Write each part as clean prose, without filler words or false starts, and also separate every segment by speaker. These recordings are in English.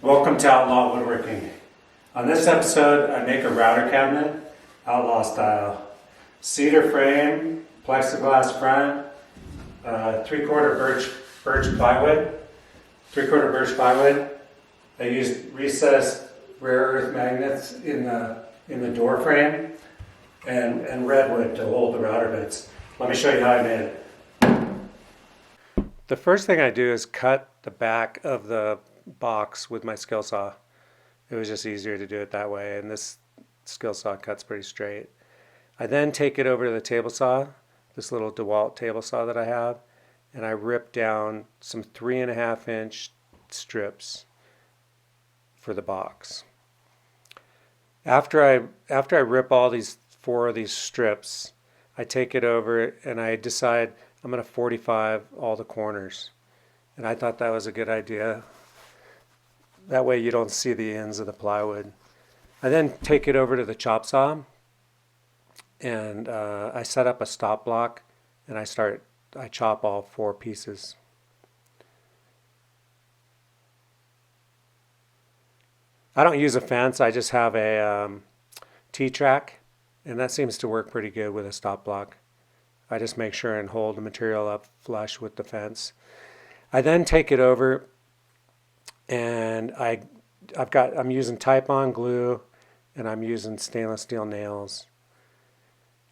Speaker 1: Welcome to Outlaw Woodworking. On this episode, I make a router cabinet, Outlaw style. Cedar frame, plexiglass front, 3/4 birch plywood, 3/4 birch plywood. I used recessed rare earth magnets in the door frame and redwood to hold the router bits. Let me show you how I made it. The first thing I do is cut the back of the box with my skill saw. It was just easier to do it that way, and this skill saw cuts pretty straight. I then take it over to the table saw, this little DeWalt table saw that I have, and I rip down some 3.5 inch strips for the box. After I rip all these 4 of these strips, I take it over and I decide I'm going to 45 all the corners. And I thought that was a good idea. That way you don't see the ends of the plywood. I then take it over to the chop saw and I set up a stop block and I chop all 4 pieces. I don't use a fence, I just have a T-track, and that seems to work pretty good with a stop block. I just make sure and hold the material up flush with the fence. I then take it over and I'm using Type-On glue and I'm using stainless steel nails.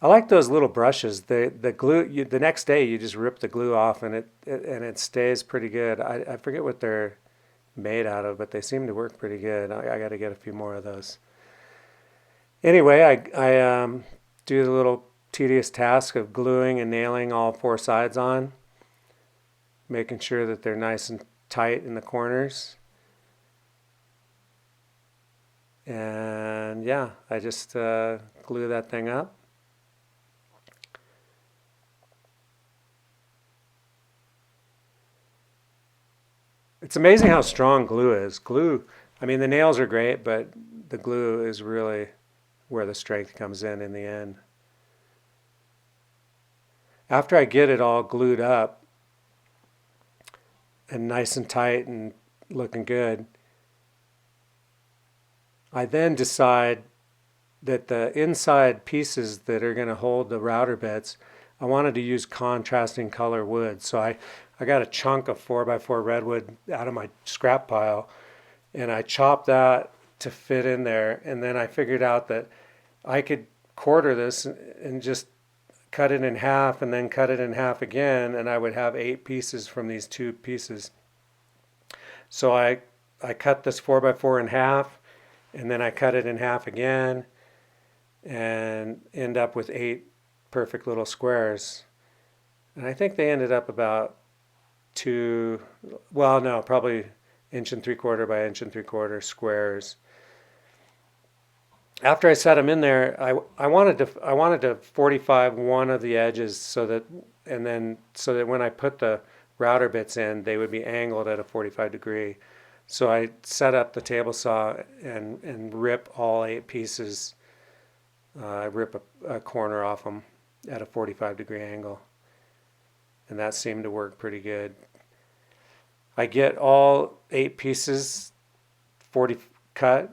Speaker 1: I like those little brushes. The glue, the next day you just rip the glue off and it stays pretty good. I forget what they're made out of, but they seem to work pretty good. I got to get a few more of those. Anyway, I do the little tedious task of gluing and nailing all 4 sides on, making sure that they're nice and tight in the corners. And yeah, I just glue that thing up. It's amazing how strong glue is. I mean, the nails are great, but the glue is really where the strength comes in the end. After I get it all glued up and nice and tight and looking good, I then decide that the inside pieces that are going to hold the router bits, I wanted to use contrasting color wood. So I got a chunk of 4x4 redwood out of my scrap pile and I chopped that to fit in there. And then I figured out that I could quarter this and just cut it in half and then cut it in half again, and I would have 8 pieces from these 2 pieces. So I cut this 4x4 in half and then I cut it in half again and end up with 8 perfect little squares. And I think they ended up about probably 1 3/4 by 1 3/4 squares. After I set them in there, I wanted to 45 one of the edges so that when I put the router bits in, they would be angled at a 45 degree. So I set up the table saw and rip all 8 pieces. I rip a corner off them at a 45 degree angle, and that seemed to work pretty good. I get all 8 pieces cut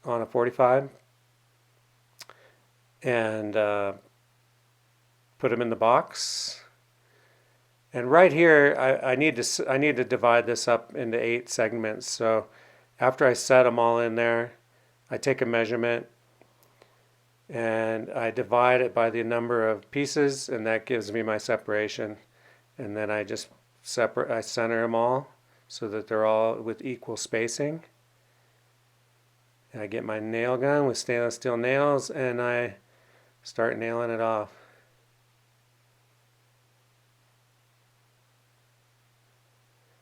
Speaker 1: on a 45 and put them in the box. And right here I need to divide this up into 8 segments. So after I set them all in there, I take a measurement and I divide it by the number of pieces, and that gives me my separation. And then I just center them all so that they're all with equal spacing. And I get my nail gun with stainless steel nails and I start nailing it off.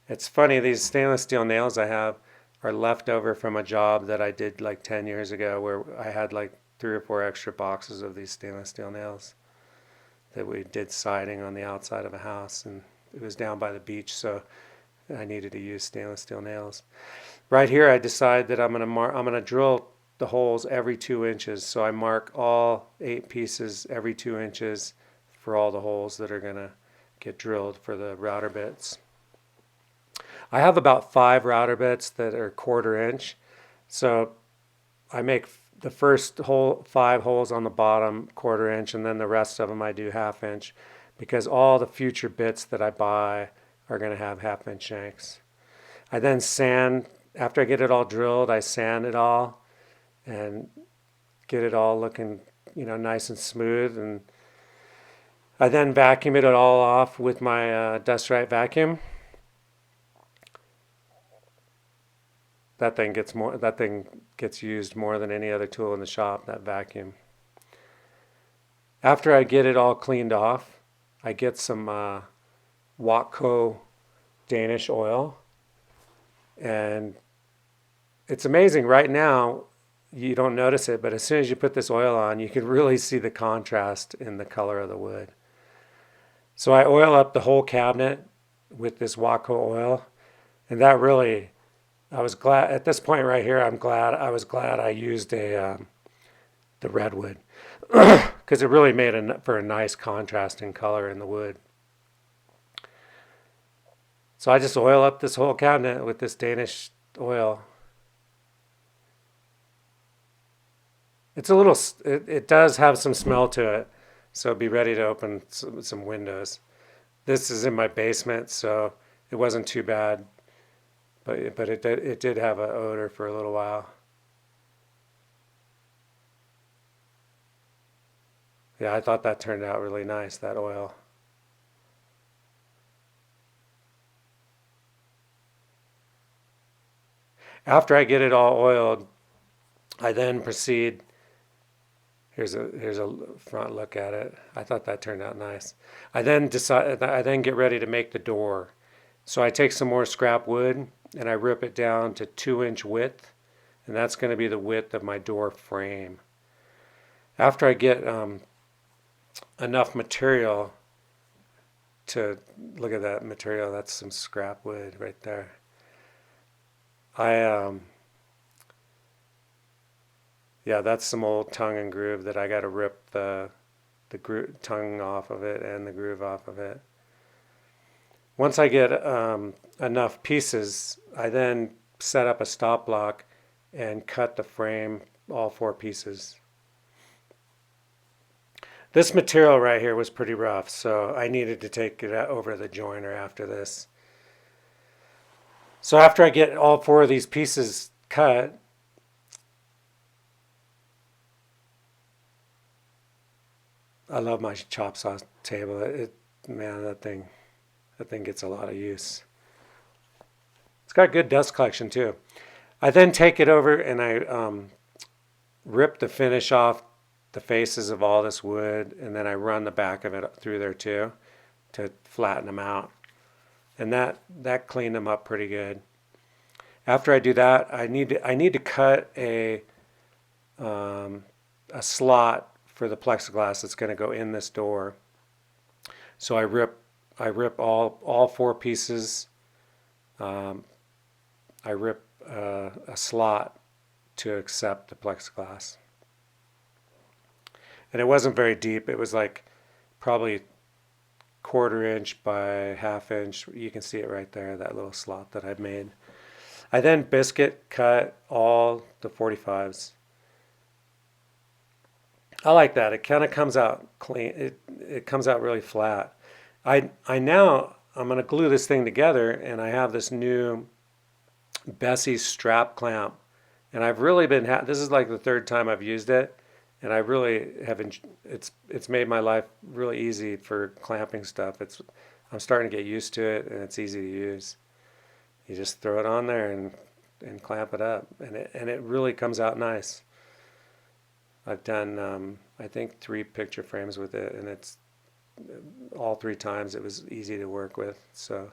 Speaker 1: It's funny, these stainless steel nails I have are left over from a job that I did like 10 years ago where I had like 3 or 4 extra boxes of these stainless steel nails that we did siding on the outside of a house, and it was down by the beach, so I needed to use stainless steel nails. Right here I decide that I'm going to drill the holes every 2 inches. So I mark all 8 pieces every 2 inches for all the holes that are going to get drilled for the router bits. I have about 5 router bits that are 1/4 inch. So I make the first 5 holes on the bottom 1/4 inch, and then the rest of them I do 1/2 inch, because all the future bits that I buy are going to have 1/2 inch shanks. I then sand, after I get it all drilled, I sand it all and get it all looking, nice and smooth. And I then vacuum it all off with my Dust Right vacuum. That thing gets used more than any other tool in the shop, that vacuum. After I get it all cleaned off, I get some Watco Danish oil. And it's amazing right now, you don't notice it, but as soon as you put this oil on, you can really see the contrast in the color of the wood. So I oil up the whole cabinet with this Watco oil, and that really, I was glad at this point right here. I was glad I used the redwood, because it really made for a nice contrasting color in the wood. So I just oil up this whole cabinet with this Danish oil. It does have some smell to it, so be ready to open some windows. This is in my basement, so it wasn't too bad, but it did have an odor for a little while. Yeah, I thought that turned out really nice, that oil. After I get it all oiled, I then proceed. Here's a front look at it. I thought that turned out nice. I then get ready to make the door. So I take some more scrap wood and I rip it down to 2-inch width, and that's going to be the width of my door frame. After I get enough material to look at that material, that's some scrap wood right there. Yeah, that's some old tongue and groove that I got to rip the tongue off of it and the groove off of it. Once I get enough pieces, I then set up a stop block and cut the frame, all 4 pieces. This material right here was pretty rough, so I needed to take it over to the joiner after this. So after I get all 4 of these pieces cut, I love my chop saw table. Man, that thing gets a lot of use. It's got good dust collection too. I then take it over and I rip the finish off the faces of all this wood, and then I run the back of it through there too to flatten them out. And that cleaned them up pretty good. After I do that, I need to cut a slot for the plexiglass that's going to go in this door. So I rip all 4 pieces. I rip a slot to accept the plexiglass. And it wasn't very deep. It was like probably 1/4 inch by 1/2 inch. You can see it right there, that little slot that I've made. I then biscuit cut all the 45s. I like that. It kind of comes out clean. It comes out really flat. I'm going to glue this thing together, and I have this new Bessie strap clamp, and I've really been this is like the 3rd time I've used it, and I really have it's made my life really easy for clamping stuff. I'm starting to get used to it, and it's easy to use. You just throw it on there and clamp it up, and it really comes out nice. I've done I think 3 picture frames with it, and it's all 3 times it was easy to work with. So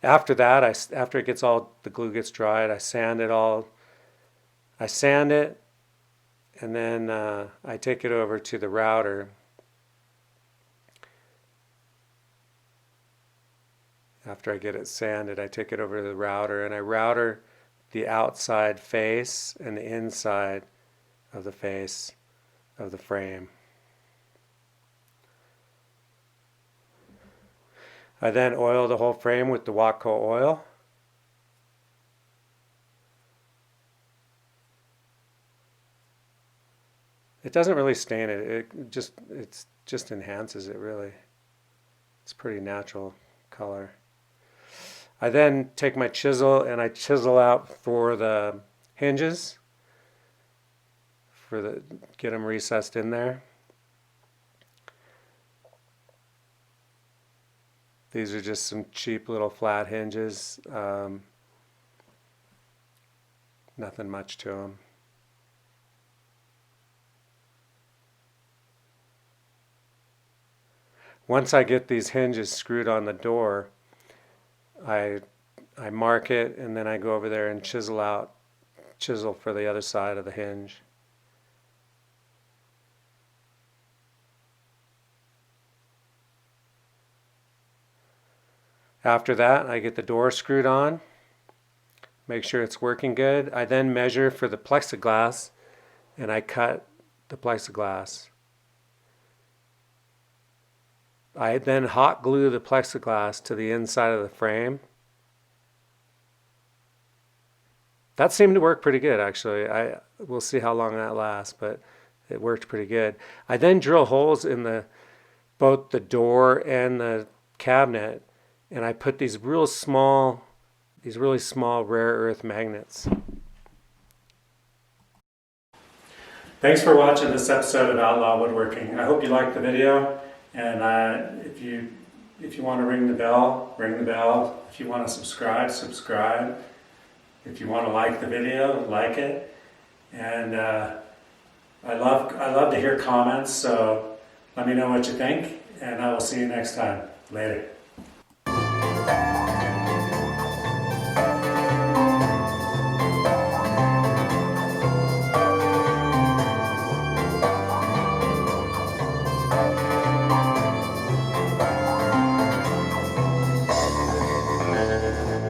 Speaker 1: after that, after it gets the glue gets dried, I sand it all. I sand it, and then I take it over to the router. After I get it sanded, I take it over to the router, and I router the outside face and the inside of the face of the frame. I then oil the whole frame with the Watco oil. It doesn't really stain it. It just enhances it really. It's pretty natural color. I then take my chisel and I chisel out for the hinges, get them recessed in there. These are just some cheap little flat hinges. Nothing much to them. Once I get these hinges screwed on the door, I mark it and then I go over there and chisel for the other side of the hinge. After that, I get the door screwed on, make sure it's working good. I then measure for the plexiglass and I cut the plexiglass. I then hot glue the plexiglass to the inside of the frame. That seemed to work pretty good, actually. We'll see how long that lasts, but it worked pretty good. I then drill holes in both the door and the cabinet, and I put these really small rare earth magnets. Thanks for watching this episode of Outlaw Woodworking. I hope you liked the video. And if you want to ring the bell, ring the bell. If you want to subscribe, subscribe. If you want to like the video, like it. And I love to hear comments, so let me know what you think, and I will see you next time. Later.